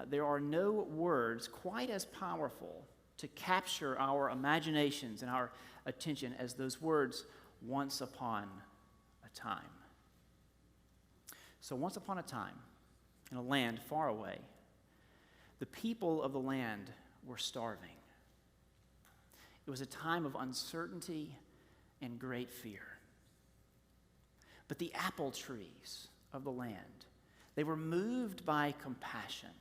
there are no words quite as powerful to capture our imaginations and our attention as those words, once upon a time. So once upon a time, in a land far away, the people of the land were starving. It was a time of uncertainty and great fear. But the apple trees of the land, they were moved by compassion,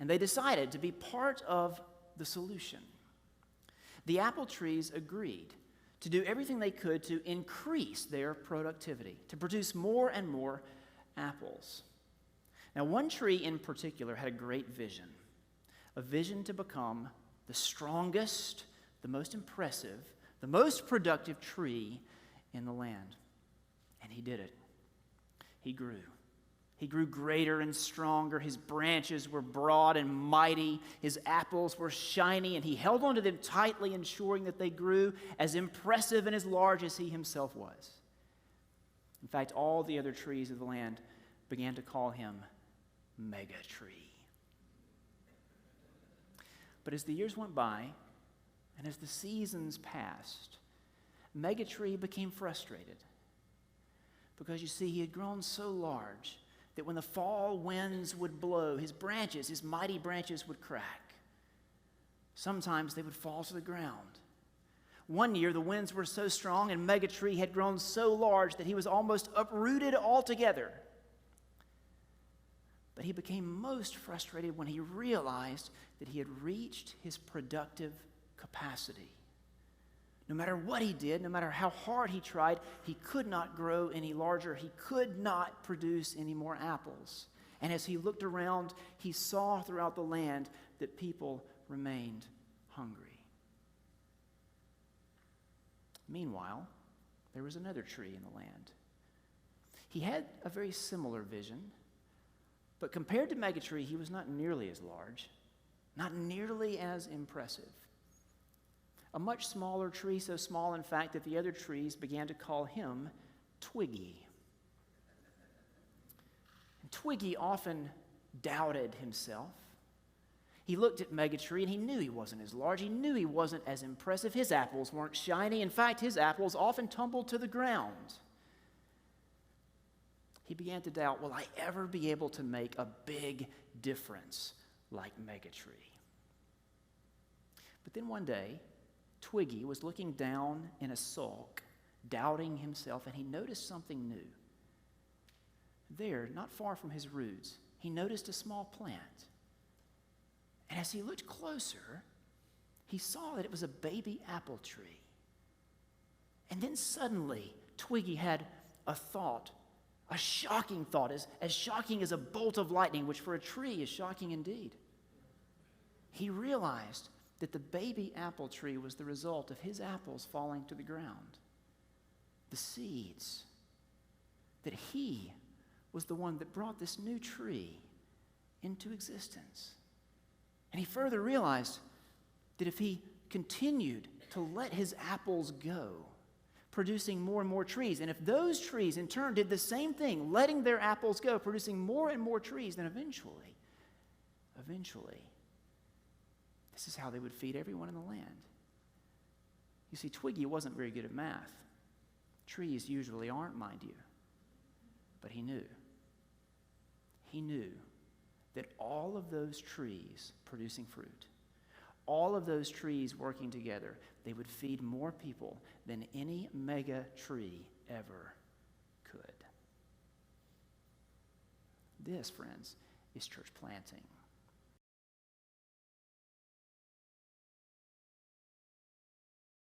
and they decided to be part of the solution. The apple trees agreed to do everything they could to increase their productivity, to produce more and more apples. Now, one tree in particular had a great vision, a vision to become the strongest, the most impressive, the most productive tree in the land. And he did it. He grew. He grew greater and stronger. His branches were broad and mighty. His apples were shiny, and he held onto them tightly, ensuring that they grew as impressive and as large as he himself was. In fact, all the other trees of the land began to call him Mega Tree. But as the years went by, and as the seasons passed, Mega Tree became frustrated. Because you see, he had grown so large that when the fall winds would blow, his branches, his mighty branches would crack. Sometimes they would fall to the ground. One year, the winds were so strong and Mega Tree had grown so large that he was almost uprooted altogether. But he became most frustrated when he realized that he had reached his productive capacity. No matter what he did, no matter how hard he tried, he could not grow any larger. He could not produce any more apples. And as he looked around, he saw throughout the land that people remained hungry. Meanwhile, there was another tree in the land. He had a very similar vision, but compared to Mega Tree, he was not nearly as large, not nearly as impressive. A much smaller tree, so small, in fact, that the other trees began to call him Twiggy. And Twiggy often doubted himself. He looked at Mega Tree and he knew he wasn't as large. He knew he wasn't as impressive. His apples weren't shiny. In fact, his apples often tumbled to the ground. He began to doubt, will I ever be able to make a big difference like Mega Tree? But then one day, Twiggy was looking down in a sulk, doubting himself, and he noticed something new. There, not far from his roots, he noticed a small plant. And as he looked closer, he saw that it was a baby apple tree. And then suddenly, Twiggy had a thought, a shocking thought, as shocking as a bolt of lightning, which for a tree is shocking indeed. He realized that the baby apple tree was the result of his apples falling to the ground. The seeds. That he was the one that brought this new tree into existence. And he further realized that if he continued to let his apples go, producing more and more trees, and if those trees in turn did the same thing, letting their apples go, producing more and more trees, then eventually, this is how they would feed everyone in the land. You see, Twiggy wasn't very good at math. Trees usually aren't, mind you. But he knew. He knew that all of those trees producing fruit, all of those trees working together, they would feed more people than any mega tree ever could. This, friends, is church planting.